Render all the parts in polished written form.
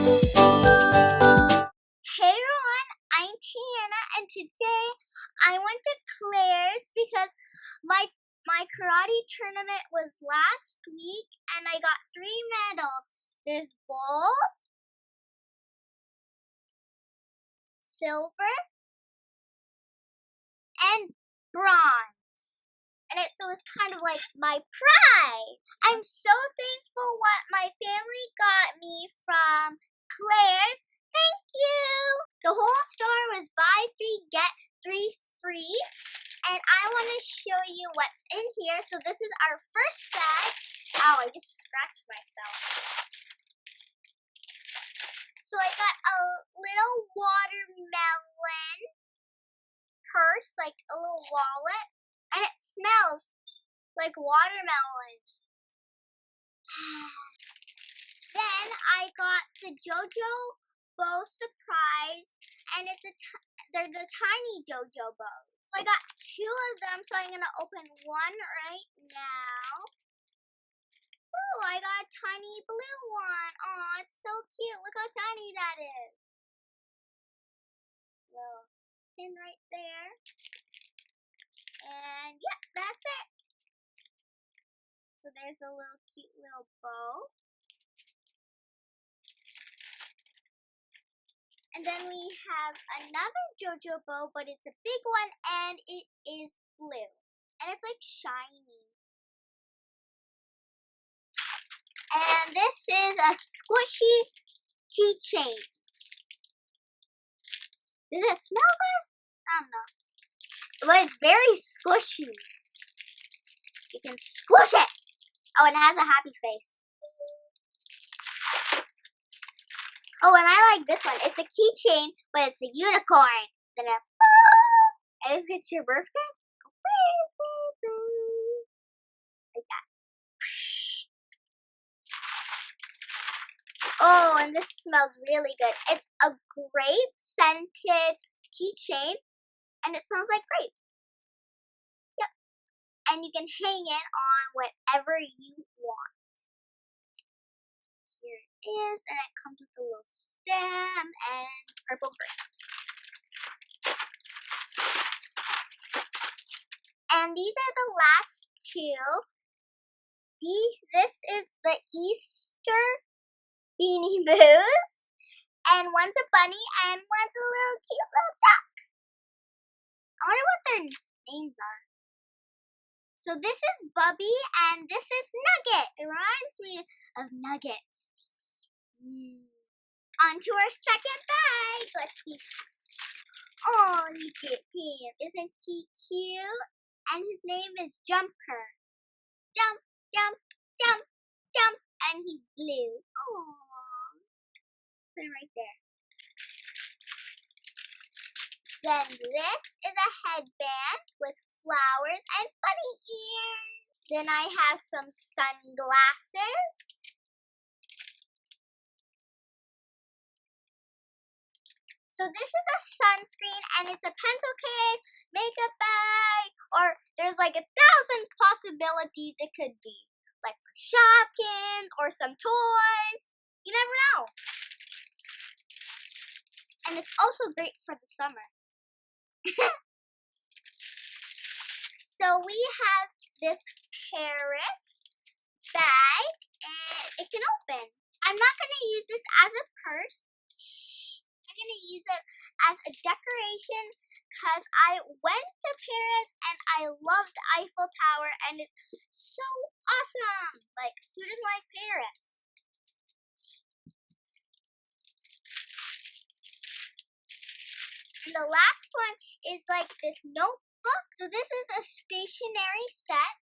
Hey everyone, I'm Tiana, and today I went to Claire's because my karate tournament was last week and I got 3 medals. There's gold, silver, and bronze. And it was kind of like my pride. I'm so thankful what my family got me from Claire's. Thank you! The whole store was buy 3, get 3 free. And I want to show you what's in here. So this is our first bag. Ow, I just scratched myself. So I got a little watermelon purse, like a little wallet. And it smells like watermelons. Then I got the JoJo bow surprise, and they're the tiny JoJo bows. So I got 2 of them, so I'm gonna open one right now. Ooh, I got a tiny blue one. Oh, it's so cute. Look how tiny that is. Little pin right there. And yeah, that's it. So there's a little cute little bow. And then we have another JoJo bow, but it's a big one and it is blue. And it's like shiny. And this is a squishy keychain. Does it smell good? I don't know. But it's very squishy. You can squish it. Oh, and it has a happy face. Oh, and I like this one. It's a keychain, but it's a unicorn. Then and if it's your birthday, like that. Oh, and this smells really good. It's a grape scented keychain, and it smells like grape. Yep. And you can hang it on whatever you want. Here it is, and it comes with a little stem and purple grapes. And these are the last 2. This is the Easter Beanie Boos, and one's a bunny and one's a little cute little duck. I wonder what their names are. So this is Bubby and this is Nugget. It reminds me of nuggets. On to our second bag. Let's see. Oh, look at him. Isn't he cute? And his name is Jumper. Jump, jump, jump, jump. And he's blue. Aww. Put him right there. Then this is a headband with flowers and bunny ears. Then I have some sunglasses. So this is a sunscreen, and it's a pencil case, makeup bag, or there's like 1,000 possibilities it could be. Like for Shopkins or some toys. You never know. And it's also great for the summer. So we have this Paris bag, and it can open. I'm not going to use this as a purse. I'm going to use it as a decoration because I went to Paris and I love the Eiffel Tower, and it's so awesome. Like, who doesn't like Paris? And the last one is like this notebook. So this is a stationery set,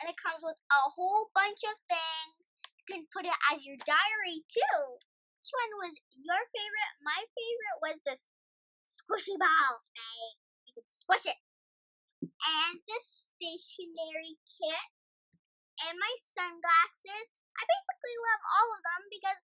and it comes with a whole bunch of things. You can put it as your diary too. Which one was your favorite? My favorite was this squishy ball thing. You can squish it. And this stationery kit. And my sunglasses. I basically love all of them because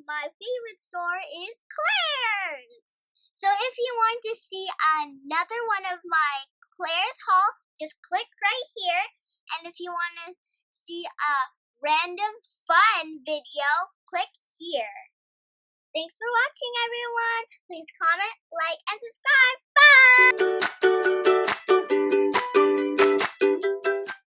my favorite store is Claire's. So if you want to see another one of my Claire's haul, just click right here. And if you want to see a random fun video, click here. Thanks for watching, everyone. Please comment, like, and subscribe.